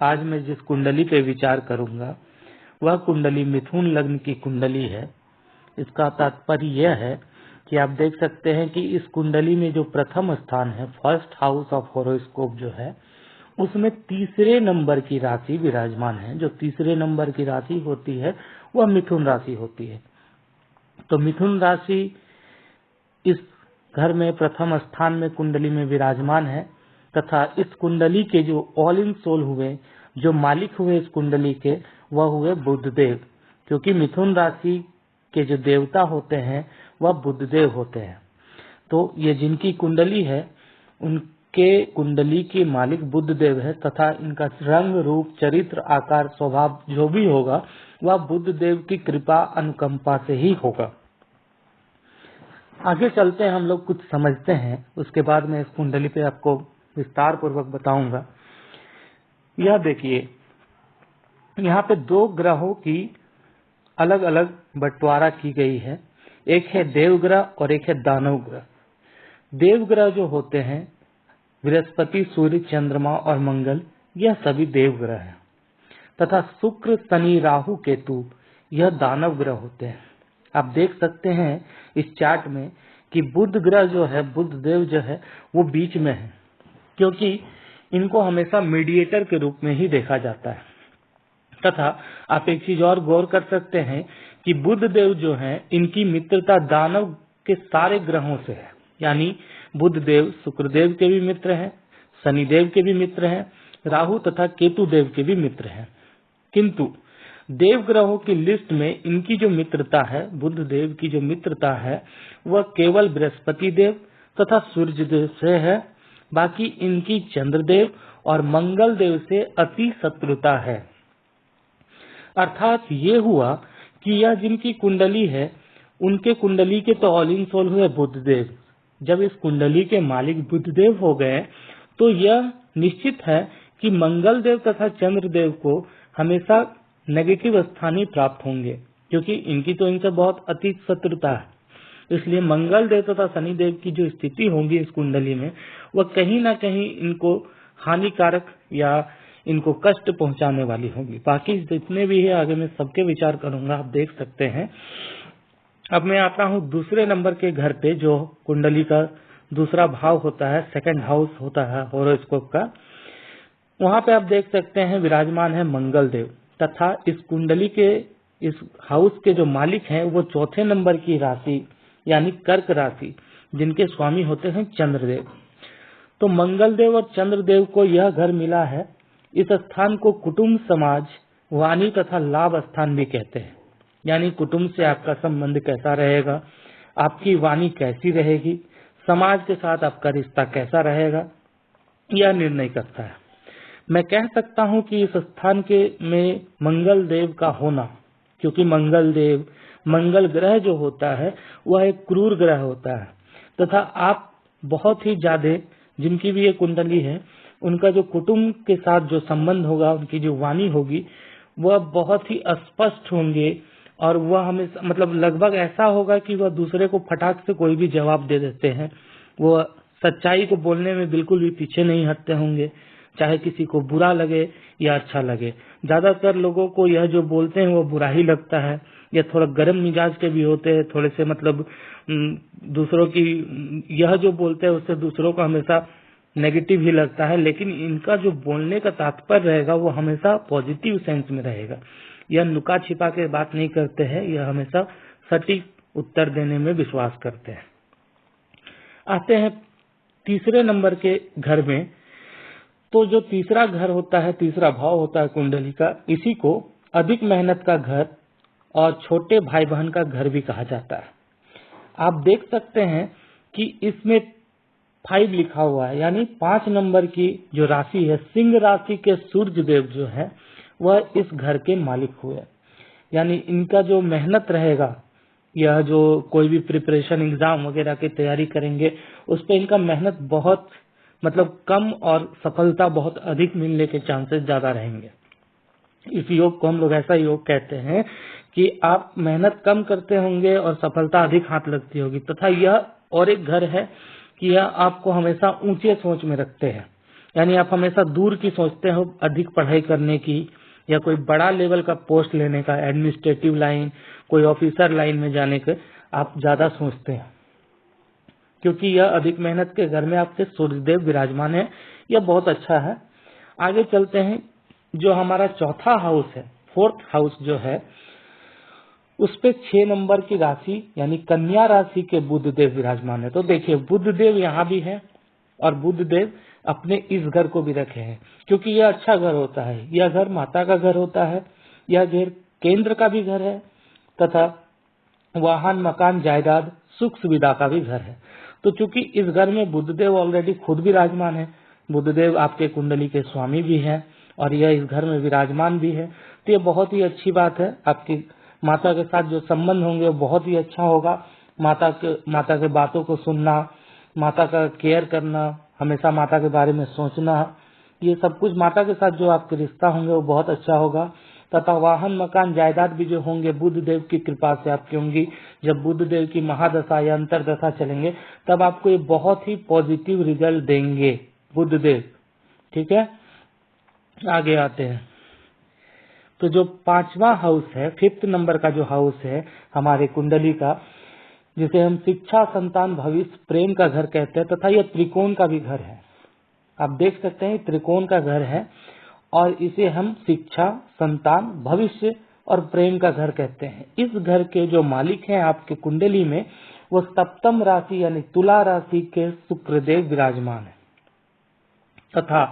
आज मैं जिस कुंडली पे विचार करूंगा वह कुंडली मिथुन लग्न की कुंडली है। इसका तात्पर्य यह है कि आप देख सकते हैं कि इस कुंडली में जो प्रथम स्थान है, फर्स्ट हाउस ऑफ होरोस्कोप जो है, उसमें तीसरे नंबर की राशि विराजमान है। जो तीसरे नंबर की राशि होती है वह मिथुन राशि होती है। तो मिथुन राशि इस घर में प्रथम स्थान में कुंडली में विराजमान है तथा इस कुंडली के जो ऑल इन सोल हुए, जो मालिक हुए इस कुंडली के, वह हुए बुधदेव। क्योंकि मिथुन राशि के जो देवता होते हैं वह बुधदेव होते हैं। तो ये जिनकी कुंडली है उनके कुंडली के मालिक बुधदेव है तथा इनका रंग, रूप, चरित्र, आकार, स्वभाव जो भी होगा वह बुधदेव की कृपा अनुकंपा से ही होगा। आगे चलते हैं, हम लोग कुछ समझते हैं, उसके बाद मैं इस कुंडली पे आपको विस्तार पूर्वक बताऊंगा। यह देखिए, यहाँ पे दो ग्रहों की अलग अलग बंटवारा की गई है। एक है देवग्रह और एक है दानव ग्रह। देवग्रह जो होते हैं बृहस्पति, सूर्य, चंद्रमा और मंगल, यह सभी देवग्रह हैं तथा शुक्र, शनि, राहु, केतु यह दानव ग्रह होते हैं। आप देख सकते हैं इस चार्ट में कि बुध ग्रह जो है, बुध देव जो है, वो बीच में है, क्योंकि इनको हमेशा मीडिएटर के रूप में ही देखा जाता है। तथा आप एक चीज और गौर कर सकते हैं कि बुध देव जो है, इनकी मित्रता दानव के सारे ग्रहों से है। यानी बुध देव शुक्रदेव के भी मित्र हैं, शनिदेव के भी मित्र हैं, राहु तथा केतु देव के भी मित्र हैं। किंतु देव ग्रहों की लिस्ट में इनकी जो मित्रता है, बुध देव की जो मित्रता है, वह केवल बृहस्पति देव तथा सूर्य देव से है। बाकी इनकी चंद्रदेव और मंगल देव से अति शत्रुता है। अर्थात ये हुआ कि यह जिनकी कुंडली है उनके कुंडली के तो ऑल इन सोल हुए बुधदेव। जब इस कुंडली के मालिक बुधदेव हो गए तो यह निश्चित है कि मंगल देव तथा चंद्रदेव को हमेशा नेगेटिव स्थान ही प्राप्त होंगे, क्योंकि इनकी तो इनसे बहुत अति शत्रुता है। इसलिए मंगल देव तथा शनि देव की जो स्थिति होगी इस कुंडली में, वह कहीं ना कहीं इनको हानिकारक या इनको कष्ट पहुंचाने वाली होगी। बाकी जितने भी है आगे मैं सबके विचार करूंगा, आप देख सकते हैं। अब मैं आता हूं दूसरे नंबर के घर पे, जो कुंडली का दूसरा भाव होता है, सेकंड हाउस होता है होरोस्कोप का। वहां पे आप देख सकते हैं विराजमान है मंगल देव तथा इस कुंडली के इस हाउस के जो मालिक हैं वो चौथे नंबर की राशि यानी कर्क राशि, जिनके स्वामी होते हैं चंद्रदेव। तो मंगल देव और चंद्रदेव को यह घर मिला है। इस स्थान को कुटुंब, समाज, वाणी तथा लाभ स्थान भी कहते हैं। यानी कुटुंब से आपका संबंध कैसा रहेगा, आपकी वाणी कैसी रहेगी, समाज के साथ आपका रिश्ता कैसा रहेगा, यह निर्णय करता है। मैं कह सकता हूं कि इस स्थान के में मंगल देव का होना, क्योंकि मंगल देव, मंगल ग्रह जो होता है वह एक क्रूर ग्रह होता है तथा आप बहुत ही ज्यादा, जिनकी भी ये कुंडली है, उनका जो कुटुंब के साथ जो संबंध होगा, उनकी जो वाणी होगी, वह बहुत ही अस्पष्ट होंगे और वह हमेशा मतलब लगभग ऐसा होगा कि वह दूसरे को फटाक से कोई भी जवाब दे देते हैं। वह सच्चाई को बोलने में बिल्कुल भी पीछे नहीं हटते होंगे, चाहे किसी को बुरा लगे या अच्छा लगे। ज्यादातर लोगों को यह जो बोलते हैं वो बुरा ही लगता है, या थोड़ा गर्म मिजाज के भी होते हैं, थोड़े से मतलब दूसरों की यह जो बोलते हैं उससे दूसरों को हमेशा नेगेटिव ही लगता है। लेकिन इनका जो बोलने का तात्पर्य रहेगा वो हमेशा पॉजिटिव सेंस में रहेगा। यह नुका छिपा के बात नहीं करते हैं, यह हमेशा सटीक उत्तर देने में विश्वास करते हैं। आते हैं तीसरे नंबर के घर में। तो जो तीसरा घर होता है, तीसरा भाव होता है कुंडली का, इसी को अधिक मेहनत का घर और छोटे भाई बहन का घर भी कहा जाता है। आप देख सकते हैं कि इसमें 5 लिखा हुआ है, यानी 5 नंबर की जो राशि है, सिंह राशि के सूर्य देव जो है वह इस घर के मालिक हुए। यानी इनका जो मेहनत रहेगा, यह जो कोई भी प्रिपरेशन एग्जाम वगैरह की तैयारी करेंगे, उस पर इनका मेहनत बहुत मतलब कम और सफलता बहुत अधिक मिलने के चांसेस ज्यादा रहेंगे। इस योग को हम लोग ऐसा योग कहते हैं कि आप मेहनत कम करते होंगे और सफलता अधिक हाथ लगती होगी। तथा यह और एक घर है कि यह आपको हमेशा ऊंचे सोच में रखते हैं। यानी आप हमेशा दूर की सोचते हो अधिक पढ़ाई करने की, या कोई बड़ा लेवल का पोस्ट लेने का, एडमिनिस्ट्रेटिव लाइन, कोई ऑफिसर लाइन में जाने के आप ज्यादा सोचते हैं, क्योंकि यह अधिक मेहनत के घर में आपके सूर्यदेव विराजमान है। यह बहुत अच्छा है। आगे चलते हैं। जो हमारा चौथा हाउस है, फोर्थ हाउस जो है, उस पे 6 नंबर की राशि यानी कन्या राशि के बुध देव विराजमान है। तो देखिए बुध देव यहाँ भी है और बुध देव अपने इस घर को भी रखे हैं, क्योंकि यह अच्छा घर होता है। यह घर माता का घर होता है, यह घर केंद्र का भी घर है तथा वाहन, मकान, जायदाद, सुख सुविधा का भी घर है। तो चूंकि इस घर में बुधदेव ऑलरेडी खुद विराजमान है, बुधदेव आपके कुंडली के स्वामी भी हैं और यह इस घर में विराजमान भी है, तो ये बहुत ही अच्छी बात है। आपकी माता के साथ जो संबंध होंगे वो बहुत ही अच्छा होगा। माता के बातों को सुनना, माता का केयर करना, हमेशा माता के बारे में सोचना, ये सब कुछ माता के साथ जो आपके रिश्ता होंगे वो बहुत अच्छा होगा। तथा वाहन, मकान, जायदाद भी जो होंगे बुध देव की कृपा से आपकी होंगी। जब बुध देव की महादशा या अंतरदशा चलेंगे तब आपको ये बहुत ही पॉजिटिव रिजल्ट देंगे बुध देव। ठीक है, आगे आते हैं। तो जो 5वां हाउस है, 5th नंबर का जो हाउस है हमारे कुंडली का, जिसे हम शिक्षा, संतान, भविष्य, प्रेम का घर कहते हैं, तथा यह त्रिकोण का भी घर है। आप देख सकते हैं त्रिकोण का घर है और इसे हम शिक्षा, संतान, भविष्य और प्रेम का घर कहते हैं। इस घर के जो मालिक हैं आपके कुंडली में, वो सप्तम राशि यानी तुला राशि के शुक्रदेव विराजमान है। तथा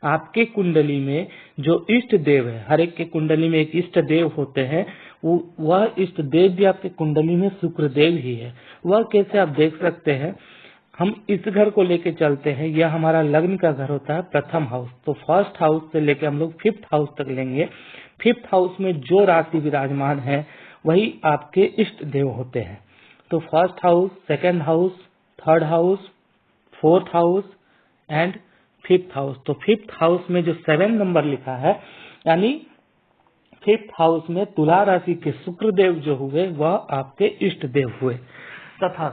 आपके कुंडली में जो इष्ट देव है, हर एक के कुंडली में एक इष्ट देव होते हैं, वह इष्ट देव भी आपके कुंडली में शुक्रदेव ही है। वह कैसे आप देख सकते हैं। हम इस घर को लेके चलते हैं, यह हमारा लग्न का घर होता है, प्रथम हाउस। तो फर्स्ट हाउस से लेके हम लोग 5th हाउस तक लेंगे। 5th हाउस में जो राशि विराजमान है वही आपके इष्ट देव होते हैं। तो first house, second house, third house, 4th house and 5th house. तो 5th हाउस में जो 7 नंबर लिखा है, यानी 5th हाउस में तुला राशि के शुक्रदेव जो हुए वह आपके इष्ट देव हुए। तथा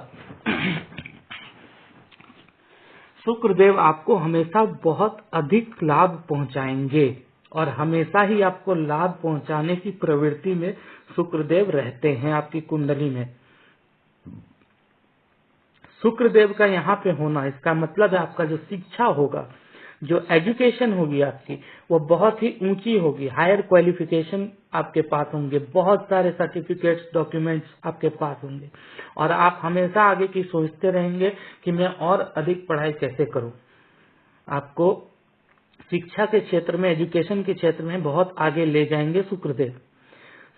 शुक्रदेव आपको हमेशा बहुत अधिक लाभ पहुंचाएंगे और हमेशा ही आपको लाभ पहुंचाने की प्रवृत्ति में शुक्रदेव रहते हैं आपकी कुंडली में। शुक्रदेव का यहाँ पे होना, इसका मतलब है आपका जो शिक्षा होगा, जो एजुकेशन होगी आपकी, वो बहुत ही ऊंची होगी। हायर क्वालिफिकेशन आपके पास होंगे, बहुत सारे सर्टिफिकेट्स, डॉक्यूमेंट्स आपके पास होंगे और आप हमेशा आगे की सोचते रहेंगे कि मैं और अधिक पढ़ाई कैसे करूं। आपको शिक्षा के क्षेत्र में, एजुकेशन के क्षेत्र में बहुत आगे ले जाएंगे शुक्रदेव।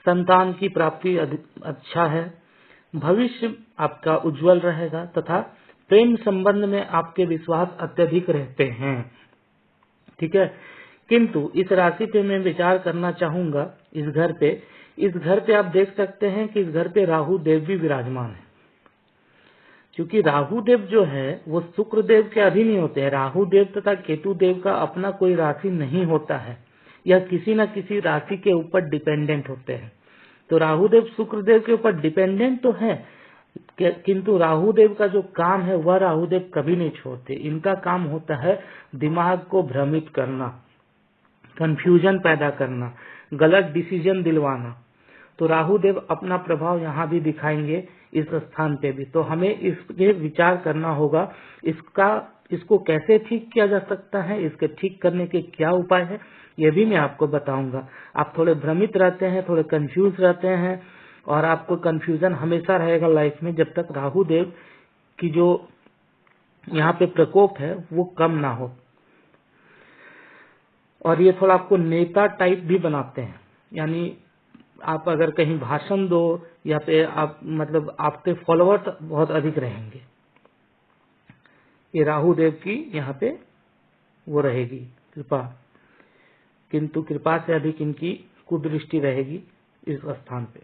संतान की प्राप्ति अच्छा है, भविष्य आपका उज्जवल रहेगा तथा प्रेम संबंध में आपके विश्वास अत्यधिक रहते हैं। ठीक है, किंतु इस राशि पे मैं विचार करना चाहूंगा। इस घर पे आप देख सकते हैं कि इस घर पे राहु देव भी विराजमान है। क्योंकि राहु देव जो है वो शुक्र देव के अधीन ही होते हैं। राहु देव तथा केतु देव का अपना कोई राशि नहीं होता है, यह किसी न किसी राशि के ऊपर डिपेंडेंट होते हैं। तो राहु देव शुक्र देव के ऊपर डिपेंडेंट तो है, किंतु राहु देव का जो काम है वह राहु देव कभी नहीं छोड़ते। इनका काम होता है दिमाग को भ्रमित करना, कंफ्यूजन पैदा करना, गलत डिसीजन दिलवाना। तो राहु देव अपना प्रभाव यहाँ भी दिखाएंगे, इस स्थान पे भी। तो हमें इस पे विचार करना होगा, इसको कैसे ठीक किया जा सकता है, इसके ठीक करने के क्या उपाय है, ये भी मैं आपको बताऊंगा। आप थोड़े भ्रमित रहते हैं, थोड़े कंफ्यूज रहते हैं और आपको कंफ्यूजन हमेशा रहेगा लाइफ में जब तक राहु देव की जो यहाँ पे प्रकोप है वो कम ना हो। और ये थोड़ा आपको नेता टाइप भी बनाते हैं, यानी आप अगर कहीं भाषण दो या पे आप मतलब आपके फॉलोअर्स बहुत अधिक रहेंगे। ये राहु देव की यहाँ पे वो रहेगी कृपा, किंतु कृपा से अधिक इनकी कुदृष्टि रहेगी इस स्थान पे।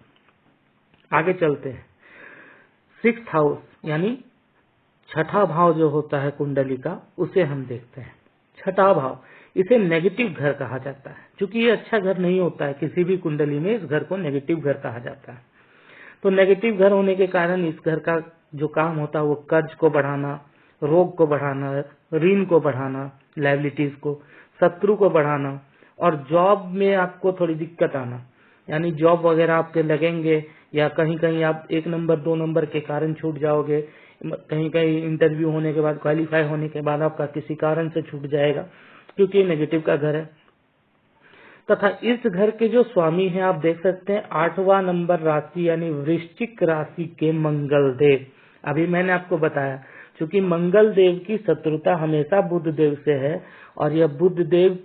आगे चलते हैं। 6th हाउस यानी छठा भाव जो होता है कुंडली का, उसे हम देखते हैं। छठा भाव, इसे नेगेटिव घर कहा जाता है। क्योंकि ये अच्छा घर नहीं होता है, किसी भी कुंडली में इस घर को नेगेटिव घर कहा जाता है। तो नेगेटिव घर होने के कारण इस घर का जो काम होता है वो कर्ज को बढ़ाना, रोग को बढ़ाना, ऋण को बढ़ाना, लाइबिलिटीज को, शत्रु को बढ़ाना, और जॉब में आपको थोड़ी दिक्कत आना, यानी जॉब वगैरह आपके लगेंगे या कहीं कहीं आप 1 नंबर 2 नंबर के कारण छूट जाओगे, कहीं कहीं इंटरव्यू होने के बाद, क्वालिफाई होने के बाद आपका किसी कारण से छूट जाएगा, क्योंकि नेगेटिव का घर है। तथा इस घर के जो स्वामी हैं आप देख सकते हैं 8वां नंबर राशि यानी वृश्चिक राशि के मंगल देव। अभी मैंने आपको बताया क्योंकि मंगल देव की शत्रुता हमेशा बुध देव से है और यह बुध देव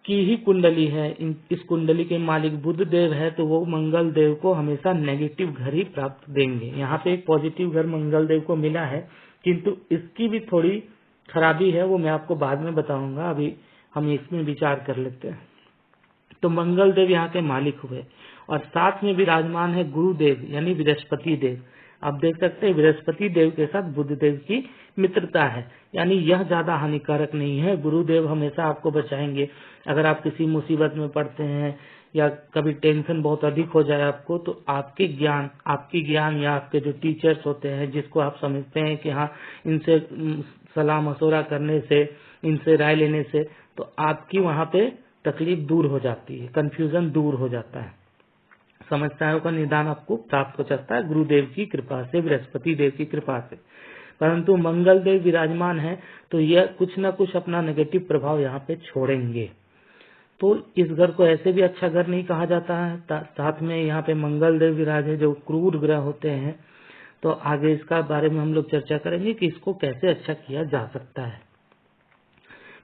की ही कुंडली है, इस कुंडली के मालिक बुध देव है, तो वो मंगल देव को हमेशा नेगेटिव घर ही प्राप्त देंगे। यहाँ पे एक पॉजिटिव घर मंगल देव को मिला है, किंतु इसकी भी थोड़ी खराबी है, वो मैं आपको बाद में बताऊंगा, अभी हम इसमें विचार कर लेते हैं। तो मंगल देव यहाँ के मालिक हुए और साथ में विराजमान है गुरुदेव यानी बृहस्पति देव। आप देख सकते हैं बृहस्पति देव के साथ बुध देव की मित्रता है, यानी यह ज्यादा हानिकारक नहीं है। गुरुदेव हमेशा आपको बचाएंगे। अगर आप किसी मुसीबत में पड़ते हैं या कभी टेंशन बहुत अधिक हो जाए आपको, तो आपकी ज्ञान या आपके जो टीचर्स होते हैं जिसको आप समझते हैं कि हाँ इनसे सलाह मशवरा करने से, इनसे राय लेने से तो आपकी वहाँ पे तकलीफ दूर हो जाती है, कंफ्यूजन दूर हो जाता है, समस्याओं का निदान आपको प्राप्त हो जाता है गुरुदेव की कृपा से, बृहस्पति देव की कृपा से। परंतु मंगल देव विराजमान है तो यह कुछ न कुछ अपना नेगेटिव प्रभाव यहाँ पे छोड़ेंगे। तो इस घर को ऐसे भी अच्छा घर नहीं कहा जाता है। साथ में यहाँ पे मंगल देव विराज है जो क्रूर ग्रह होते हैं। तो आगे इसका बारे में हम लोग चर्चा करेंगे कि इसको कैसे अच्छा किया जा सकता है।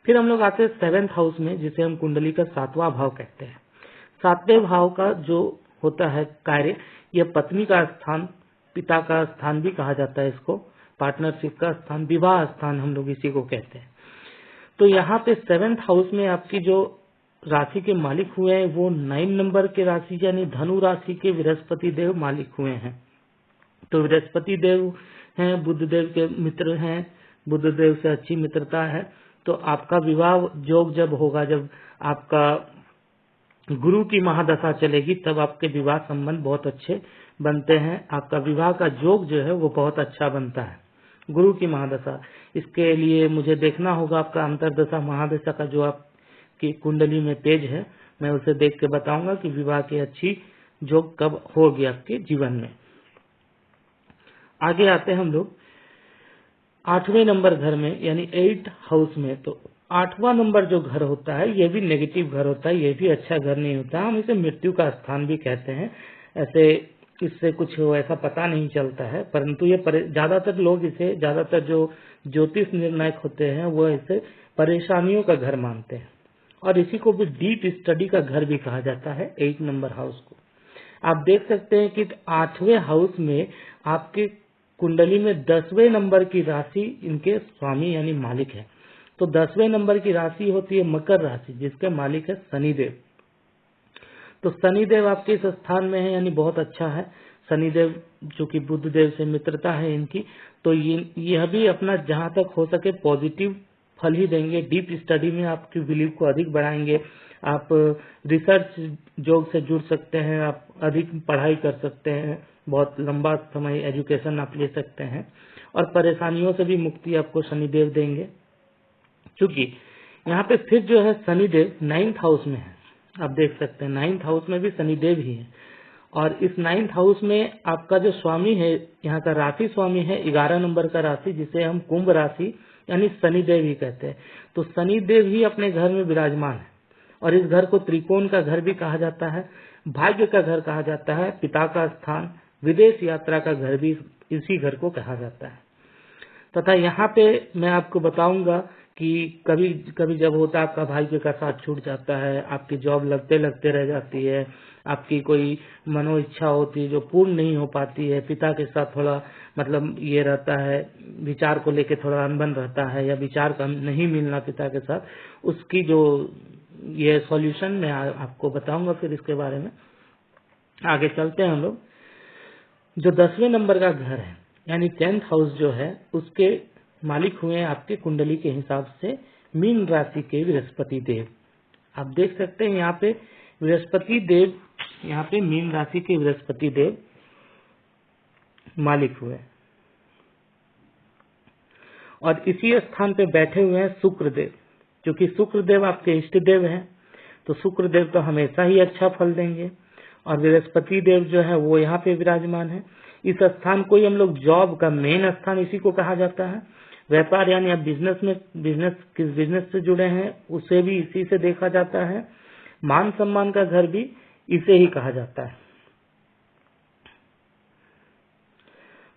फिर हम लोग आते हैं 7th हाउस में, जिसे हम कुंडली का 7वां भाव कहते हैं। 7वें भाव का जो होता है कार्य, यह पत्नी का स्थान, पिता का स्थान भी कहा जाता है इसको, पार्टनरशिप का स्थान, विवाह स्थान हम लोग इसी को कहते हैं। तो यहाँ पे 7th हाउस में आपकी जो राशि के मालिक हुए हैं वो 9 नंबर के राशि यानी धनु राशि के बृहस्पति देव मालिक हुए हैं। तो बृहस्पति देव हैं, बुध देव के मित्र हैं, बुध देव से अच्छी मित्रता है। तो आपका विवाह योग जब होगा, जब आपका गुरु की महादशा चलेगी, तब आपके विवाह संबंध बहुत अच्छे बनते हैं। आपका विवाह का योग जो है वो बहुत अच्छा बनता है, गुरु की महादशा। इसके लिए मुझे देखना होगा आपका अंतरदशा महादशा का जो आपकी कुंडली में पेज है, मैं उसे देख के बताऊंगा कि विवाह की अच्छी योग कब होगी आपके जीवन में। आगे आते हैं हम लोग 8वें नंबर घर में यानी 8th हाउस में। तो 8वां नंबर जो घर होता है ये भी नेगेटिव घर होता है, ये भी अच्छा घर नहीं होता। हम इसे मृत्यु का स्थान भी कहते हैं। ऐसे इससे कुछ ऐसा पता नहीं चलता है, परंतु ये ज्यादातर लोग इसे, ज्यादातर जो ज्योतिष निर्णायक होते हैं वो इसे परेशानियों का घर मानते हैं और इसी को भी डीप स्टडी का घर भी कहा जाता है 8 नंबर हाउस को। आप देख सकते हैं कि 8वें हाउस में आपके कुंडली में 10वें नंबर की राशि इनके स्वामी यानी मालिक है। तो 10वें नंबर की राशि होती है मकर राशि, जिसके मालिक है शनिदेव। तो शनिदेव आपके इस स्थान में है यानी बहुत अच्छा है। शनिदेव जो कि बुध देव से मित्रता है इनकी, तो यह भी अपना जहां तक हो सके पॉजिटिव फल ही देंगे। डीप स्टडी में आपकी बिलीव को अधिक बढ़ाएंगे। आप रिसर्च जॉब से जुड़ सकते हैं, आप अधिक पढ़ाई कर सकते हैं, बहुत लंबा समय एजुकेशन आप ले सकते हैं और परेशानियों से भी मुक्ति आपको शनिदेव देंगे। क्योंकि यहाँ पे फिर जो है शनिदेव 9th हाउस में है। आप देख सकते हैं 9th हाउस में भी शनिदेव ही है और इस 9th हाउस में आपका जो स्वामी है, यहाँ का राशि स्वामी है 11 नंबर का राशि, जिसे हम कुंभ राशि यानी शनिदेव ही कहते हैं। तो शनिदेव ही अपने घर में विराजमान है और इस घर को त्रिकोण का घर भी कहा जाता है, भाग्य का घर कहा जाता है, पिता का स्थान, विदेश यात्रा का घर भी इसी घर को कहा जाता है। तथा यहाँ पे मैं आपको बताऊंगा कि कभी कभी जब होता है आपका भाग्य का साथ छूट जाता है, आपकी जॉब लगते लगते रह जाती है, आपकी कोई मनो इच्छा होती है जो पूर्ण नहीं हो पाती है, पिता के साथ थोड़ा मतलब ये रहता है, विचार को लेके थोड़ा अनबन रहता है या विचार का नहीं मिलना पिता के साथ, उसकी जो ये सॉल्यूशन मैं आपको बताऊंगा फिर इसके बारे में। आगे चलते हैं हम लोग। जो 10वें नंबर का घर है यानी 10th हाउस जो है, उसके मालिक हुए हैं आपके कुंडली के हिसाब से मीन राशि के बृहस्पति देव। आप देख सकते हैं यहाँ पे बृहस्पति देव, यहाँ पे मीन राशि के बृहस्पति देव मालिक हुए और इसी स्थान पे बैठे हुए हैं शुक्रदेव, क्योंकि शुक्रदेव आपके इष्ट देव हैं, तो शुक्रदेव तो हमेशा ही अच्छा फल देंगे। और बृहस्पति देव जो है वो यहाँ पे विराजमान है। इस स्थान को ही हम लोग जॉब का मेन स्थान इसी को कहा जाता है। व्यापार यानी आप किस बिजनेस से जुड़े हैं उसे भी इसी से देखा जाता है। मान सम्मान का घर भी इसे ही कहा जाता है।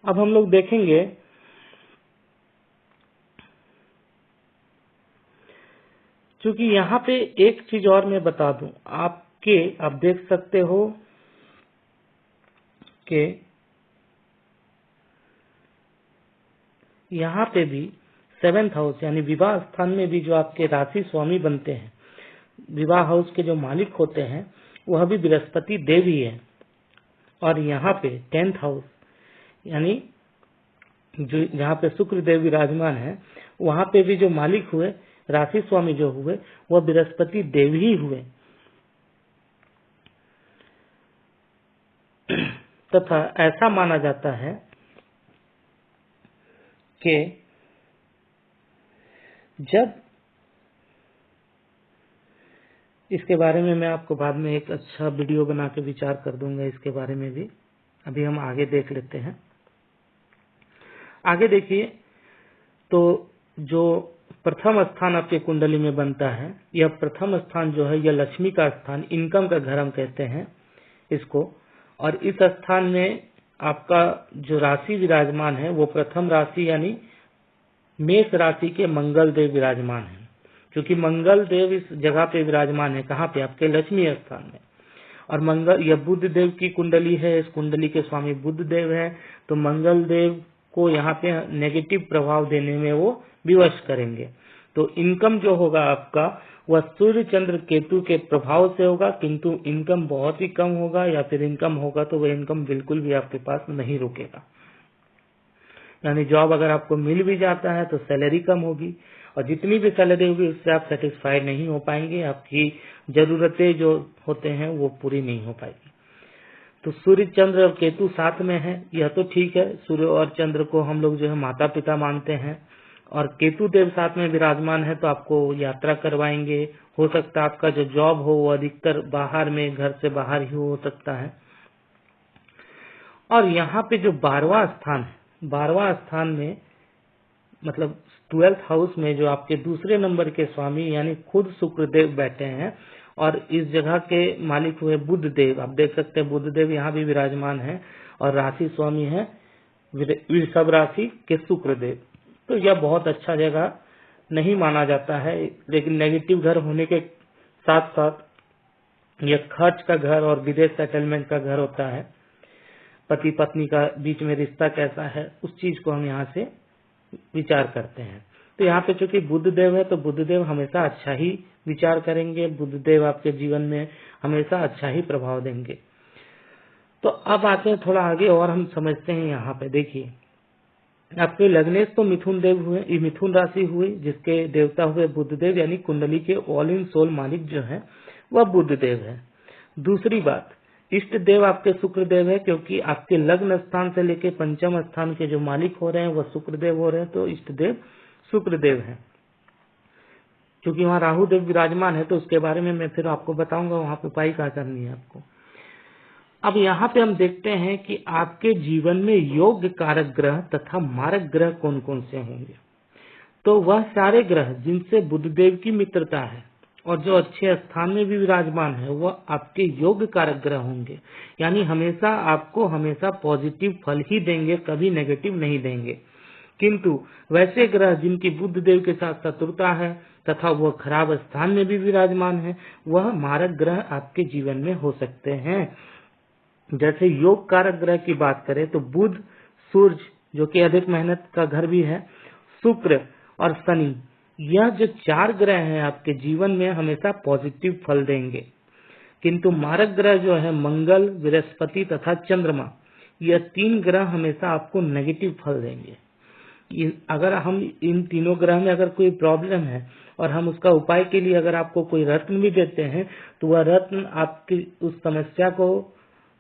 अब हम लोग देखेंगे क्योंकि यहाँ पे एक चीज और मैं बता दूं आप देख सकते हो कि यहाँ पे भी 7th हाउस यानी विवाह स्थान में भी जो आपके राशि स्वामी बनते हैं, विवाह हाउस के जो मालिक होते हैं वह भी बृहस्पति देव ही है। और यहाँ पे 10th हाउस यानी जो जहाँ पे शुक्र देव विराजमान है वहाँ पे भी जो मालिक हुए, राशि स्वामी जो हुए, वह बृहस्पति देव ही हुए। तथा ऐसा माना जाता है कि जब इसके बारे में मैं आपको बाद में एक अच्छा वीडियो बना के विचार कर दूंगा इसके बारे में भी। अभी हम आगे देख लेते हैं। आगे देखिए, तो जो प्रथम स्थान आपके कुंडली में बनता है, यह प्रथम स्थान जो है यह लक्ष्मी का स्थान, इनकम का घर हम कहते हैं इसको। और इस स्थान में आपका जो राशि विराजमान है वो प्रथम राशि यानी मेष राशि के मंगल देव विराजमान है। क्योंकि मंगल देव इस जगह पे विराजमान है, कहाँ पे? आपके लक्ष्मी स्थान में। और मंगल, यह बुध देव की कुंडली है, इस कुंडली के स्वामी बुध देव है, तो मंगल देव को यहाँ पे नेगेटिव प्रभाव देने में वो विवश करेंगे। तो इनकम जो होगा आपका वह सूर्य चंद्र केतु के प्रभाव से होगा, किंतु इनकम बहुत ही कम होगा, या फिर इनकम होगा तो वह इनकम बिल्कुल भी आपके पास नहीं रुकेगा। यानी जॉब अगर आपको मिल भी जाता है तो सैलरी कम होगी, और जितनी भी सैलरी होगी उससे आप सेटिस्फाइड नहीं हो पाएंगे, आपकी जरूरतें जो होते हैं वो पूरी नहीं हो पाएगी। तो सूर्य चंद्र और केतु साथ में है, यह तो ठीक है। सूर्य और चंद्र को हम लोग जो है माता पिता मानते हैं, और केतु देव साथ में विराजमान है तो आपको यात्रा करवाएंगे। हो सकता है आपका जो जॉब हो वो अधिकतर बाहर में, घर से बाहर ही हो सकता है। और यहाँ पे जो 12वां स्थान है, 12वां स्थान में मतलब 12th हाउस में जो आपके दूसरे नंबर के स्वामी यानी खुद शुक्रदेव बैठे हैं, और इस जगह के मालिक हुए बुध देव। आप देख सकते हैं बुध देव यहाँ भी विराजमान है, और राशि स्वामी है वृषभ राशि के शुक्रदेव। तो यह बहुत अच्छा जगह नहीं माना जाता है, लेकिन नेगेटिव घर होने के साथ साथ यह खर्च का घर और विदेश सेटलमेंट का घर होता है। पति पत्नी का बीच में रिश्ता कैसा है उस चीज को हम यहाँ से विचार करते हैं। तो यहाँ पे चूंकि बुध देव है तो बुध देव हमेशा अच्छा ही विचार करेंगे, बुध देव आपके जीवन में हमेशा अच्छा ही प्रभाव देंगे। तो अब आते हैं थोड़ा आगे और हम समझते हैं। यहाँ पे देखिए, आपके लग्नेश तो मिथुन देव हुए, मिथुन राशि हुई, जिसके देवता हुए बुध देव, यानी कुंडली के ऑल इन सोल मालिक जो है वह बुध देव है। दूसरी बात, इष्ट देव आपके शुक्र देव है, क्योंकि आपके लग्न स्थान से लेके पंचम स्थान के जो मालिक हो रहे हैं वह शुक्र देव हो रहे हैं, तो इष्ट देव शुक्र देव है। क्योंकि वहाँ राहु देव विराजमान है तो उसके बारे में मैं फिर आपको बताऊंगा वहाँ पे उपाय क्या करनी है आपको। अब यहाँ पे हम देखते हैं कि आपके जीवन में योग कारक ग्रह तथा मारक ग्रह कौन कौन से होंगे। तो वह सारे ग्रह जिनसे बुध देव की मित्रता है और जो अच्छे स्थान में भी विराजमान है वह आपके योग कारक ग्रह होंगे, यानी हमेशा आपको हमेशा पॉजिटिव फल ही देंगे, कभी नेगेटिव नहीं देंगे। किंतु वैसे ग्रह जिनकी बुध देव के साथ शत्रुता है तथा वह खराब स्थान में भी विराजमान है, वह मारक ग्रह आपके जीवन में हो सकते हैं। जैसे योग कारक ग्रह की बात करें तो बुध, सूर्य जो कि अधिक मेहनत का घर भी है, शुक्र और शनि, यह जो 4 ग्रह हैं आपके जीवन में हमेशा पॉजिटिव फल देंगे। किंतु मारक ग्रह जो है मंगल, बृहस्पति तथा चंद्रमा, यह 3 ग्रह हमेशा आपको नेगेटिव फल देंगे। अगर हम इन तीनों ग्रह में अगर कोई प्रॉब्लम है और हम उसका उपाय के लिए अगर आपको कोई रत्न भी देते हैं तो वह रत्न आपकी उस समस्या को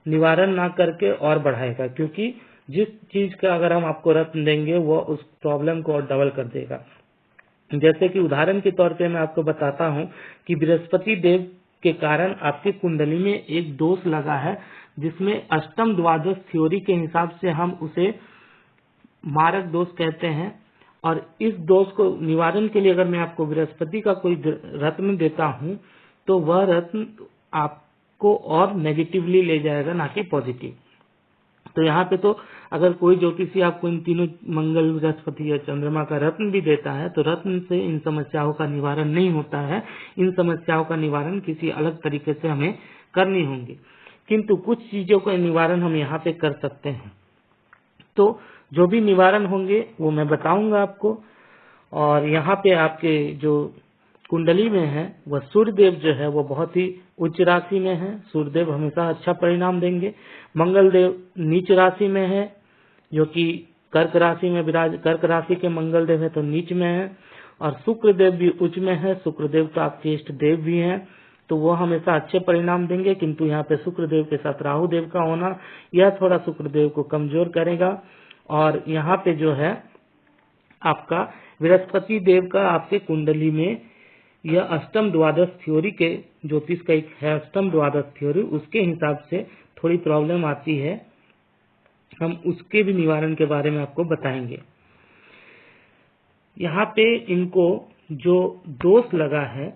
निवारण ना करके और बढ़ाएगा, क्योंकि जिस चीज का अगर हम आपको रत्न देंगे वो उस प्रॉब्लम को और डबल कर देगा। जैसे कि उदाहरण के तौर पे मैं आपको बताता हूँ कि बृहस्पति देव के कारण आपकी कुंडली में एक दोष लगा है, जिसमें अष्टम द्वादश थ्योरी के हिसाब से हम उसे मारक दोष कहते हैं। और इस दोष को निवारण के लिए अगर मैं आपको बृहस्पति का कोई रत्न देता हूं तो वह रत्न आपको और नेगेटिवली ले जाएगा, ना कि पॉजिटिव। तो यहाँ पे तो अगर कोई ज्योतिषी आपको इन तीनों मंगल, बृहस्पति या चंद्रमा का रत्न भी देता है तो रत्न से इन समस्याओं का निवारण नहीं होता है। इन समस्याओं का निवारण किसी अलग तरीके से हमें करनी होंगी, किंतु कुछ चीजों का निवारण हम यहाँ पे कर सकते हैं। तो जो भी निवारण होंगे वो मैं बताऊंगा आपको। और यहाँ पे आपके जो कुंडली में है वह सूर्यदेव जो है वो बहुत ही उच्च राशि में है। सूर्यदेव हमेशा अच्छा परिणाम देंगे। मंगल देव नीच राशि में है, जो कि कर्क राशि में कर्क राशि के मंगल देव है तो नीच में है। और शुक्रदेव भी उच्च में है। शुक्रदेव तो आपके इष्ट देव भी हैं, तो वो हमेशा अच्छे परिणाम देंगे, किंतु यहाँ पे शुक्रदेव के साथ राहु देव का होना यह थोड़ा शुक्रदेव को कमजोर करेगा। और यहाँ पे जो है आपका बृहस्पति देव का आपके कुंडली में यह अष्टम द्वादश थ्योरी के ज्योतिष का एक है, अष्टम द्वादश थ्योरी, उसके हिसाब से थोड़ी प्रॉब्लम आती है। हम उसके भी निवारण के बारे में आपको बताएंगे। यहाँ पे इनको जो दोष लगा है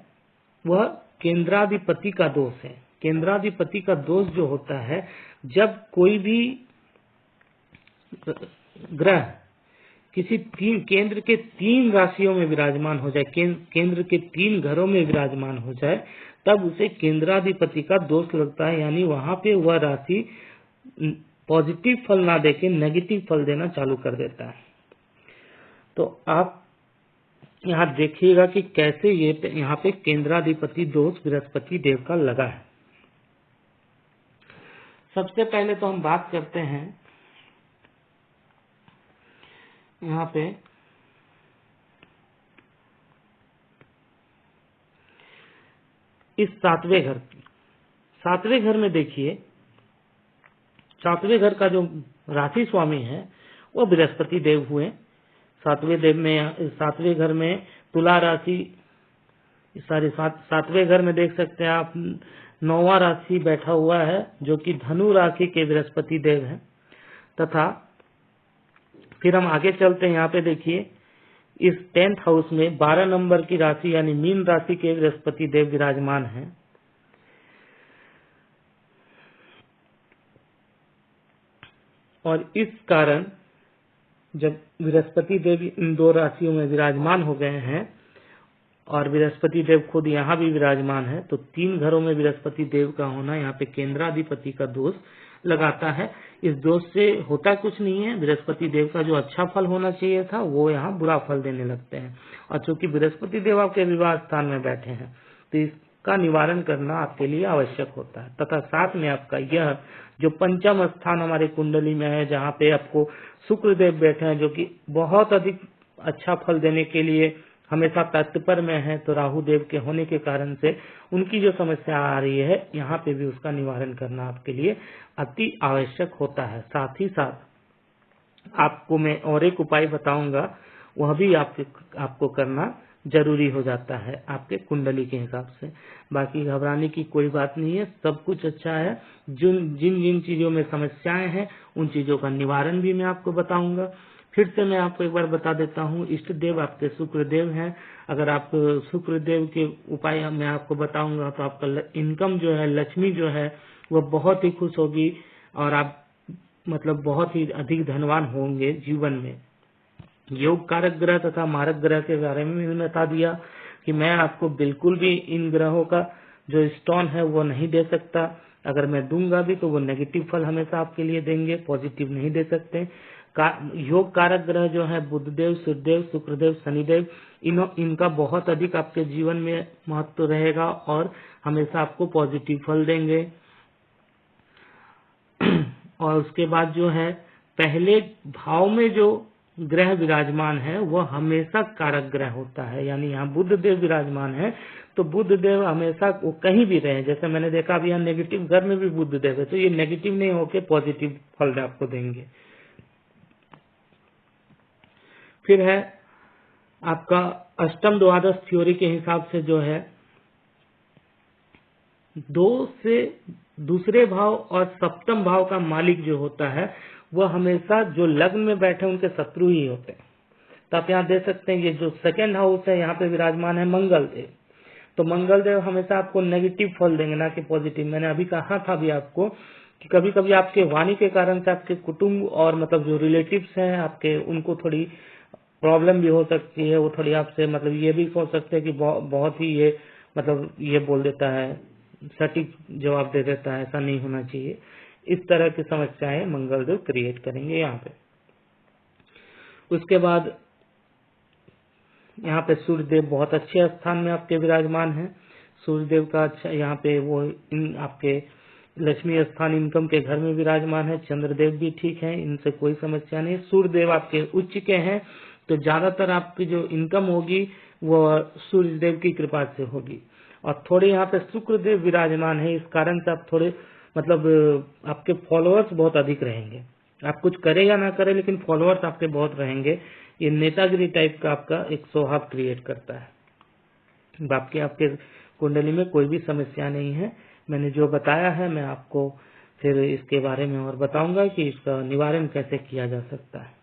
वह केंद्राधिपति का दोष है। केंद्राधिपति का दोष जो होता है, जब कोई भी ग्रह किसी केंद्र के 3 राशियों में विराजमान हो जाए, केंद्र के 3 घरों में विराजमान हो जाए, तब उसे केंद्राधिपति का दोष लगता है। यानी वहां पे वह राशि पॉजिटिव फल ना देके नेगेटिव फल देना चालू कर देता है। तो आप यहाँ देखिएगा कि कैसे ये यहाँ पे केंद्राधिपति दोष बृहस्पति देव का लगा है। सबसे पहले तो हम बात करते हैं यहाँ पे इस 7वें घर की। 7वें घर में देखिए, 7वें घर का जो राशि स्वामी है वो बृहस्पति देव हुए। 7वें घर में तुला राशि, सारे 7वें घर में देख सकते हैं आप 9वां राशि बैठा हुआ है, जो कि धनु राशि के बृहस्पति देव है। तथा फिर हम आगे चलते हैं। यहाँ पे देखिए इस 10th हाउस में 12 नंबर की राशि यानी मीन राशि के बृहस्पति देव विराजमान हैं। और इस कारण जब बृहस्पति देव इन 2 राशियों में विराजमान हो गए हैं और बृहस्पति देव खुद यहाँ भी विराजमान है, तो 3 घरों में बृहस्पति देव का होना यहाँ पे केंद्राधिपति का दोष लगाता है। इस दोष से होता कुछ नहीं है, बृहस्पति देव का जो अच्छा फल होना चाहिए था वो यहाँ बुरा फल देने लगते हैं। और चूंकि बृहस्पति देव आपके विवाह स्थान में बैठे हैं तो इसका निवारण करना आपके लिए आवश्यक होता है। तथा साथ में आपका यह जो पंचम स्थान हमारे कुंडली में है, जहाँ पे आपको शुक्रदेव बैठे हैं, जो कि बहुत अधिक अच्छा फल देने के लिए हमेशा तत्पर में है, तो राहु देव के होने के कारण से उनकी जो समस्या आ रही है यहाँ पे भी उसका निवारण करना आपके लिए अति आवश्यक होता है। साथ ही साथ आपको मैं और एक उपाय बताऊंगा, वह भी आपको करना जरूरी हो जाता है आपके कुंडली के हिसाब से। बाकी घबराने की कोई बात नहीं है, सब कुछ अच्छा है। जिन जिन चीजों में समस्याएं हैं उन चीजों का निवारण भी मैं आपको बताऊंगा। फिर से मैं आपको एक बार बता देता हूँ, इष्ट देव आपके शुक्रदेव हैं। अगर आप शुक्रदेव के उपाय मैं आपको बताऊंगा तो आपका इनकम जो है, लक्ष्मी जो है, वह बहुत ही खुश होगी और आप मतलब बहुत ही अधिक धनवान होंगे जीवन में। योग कारक ग्रह तथा मारक ग्रह के बारे में मैंने बता दिया कि मैं आपको बिल्कुल भी इन ग्रहों का जो स्टोन है वो नहीं दे सकता। अगर मैं दूंगा भी तो वो नेगेटिव फल हमेशा आपके लिए देंगे, पॉजिटिव नहीं दे सकते। योग कारक ग्रह जो है बुधदेव, सूर्यदेव, शुक्रदेव, शनिदेव, इनका बहुत अधिक आपके जीवन में महत्व रहेगा और हमेशा आपको पॉजिटिव फल देंगे। और उसके बाद जो है पहले भाव में जो ग्रह विराजमान है वह हमेशा कारक ग्रह होता है। यानी यहाँ बुध देव विराजमान है तो बुध देव हमेशा वो कहीं भी रहे, जैसे मैंने देखा अभी यहाँ नेगेटिव घर में भी बुध देव है, तो ये नेगेटिव नहीं होके पॉजिटिव फल आपको देंगे। फिर है आपका अष्टम द्वादश थ्योरी के हिसाब से जो है, दो से दूसरे भाव और सप्तम भाव का मालिक जो होता है वह हमेशा जो लग्न में बैठे उनके शत्रु ही होते हैं। तो आप यहाँ देख सकते हैं ये जो सेकंड हाउस है यहाँ पे विराजमान है मंगल देव। तो मंगल देव हमेशा आपको नेगेटिव फल देंगे, ना कि पॉजिटिव। मैंने अभी कहा था भी आपको कि कभी कभी आपके वाणी के कारण से आपके कुटुंब और मतलब जो रिलेटिव्स हैं आपके, उनको थोड़ी प्रॉब्लम भी हो सकती है। वो थोड़ी आपसे मतलब ये भी सोच सकते हैं कि बहुत ही ये मतलब ये बोल देता है, सटीक जवाब दे देता है, ऐसा नहीं होना चाहिए। इस तरह की समस्याएं मंगलदेव क्रिएट करेंगे यहाँ पे। उसके बाद यहाँ पे सूर्यदेव बहुत अच्छे स्थान में आपके विराजमान हैं। सूर्यदेव का अच्छा यहाँ पे वो आपके लक्ष्मी स्थान इनकम के घर में विराजमान है। चंद्रदेव भी ठीक है, इनसे कोई समस्या नहीं। सूर्यदेव आपके उच्च के हैं, तो ज्यादातर आपकी जो इनकम होगी वो सूर्यदेव की कृपा से होगी। और थोड़े यहाँ पे शुक्रदेव विराजमान है, इस कारण से आप थोड़े मतलब आपके फॉलोअर्स बहुत अधिक रहेंगे। आप कुछ करे या ना करे लेकिन फॉलोअर्स आपके बहुत रहेंगे। ये नेतागिरी टाइप का आपका एक स्वभाव क्रिएट करता है। बाकी आपके कुंडली में कोई भी समस्या नहीं है। मैंने जो बताया है मैं आपको फिर इसके बारे में और बताऊंगा कि इसका निवारण कैसे किया जा सकता है।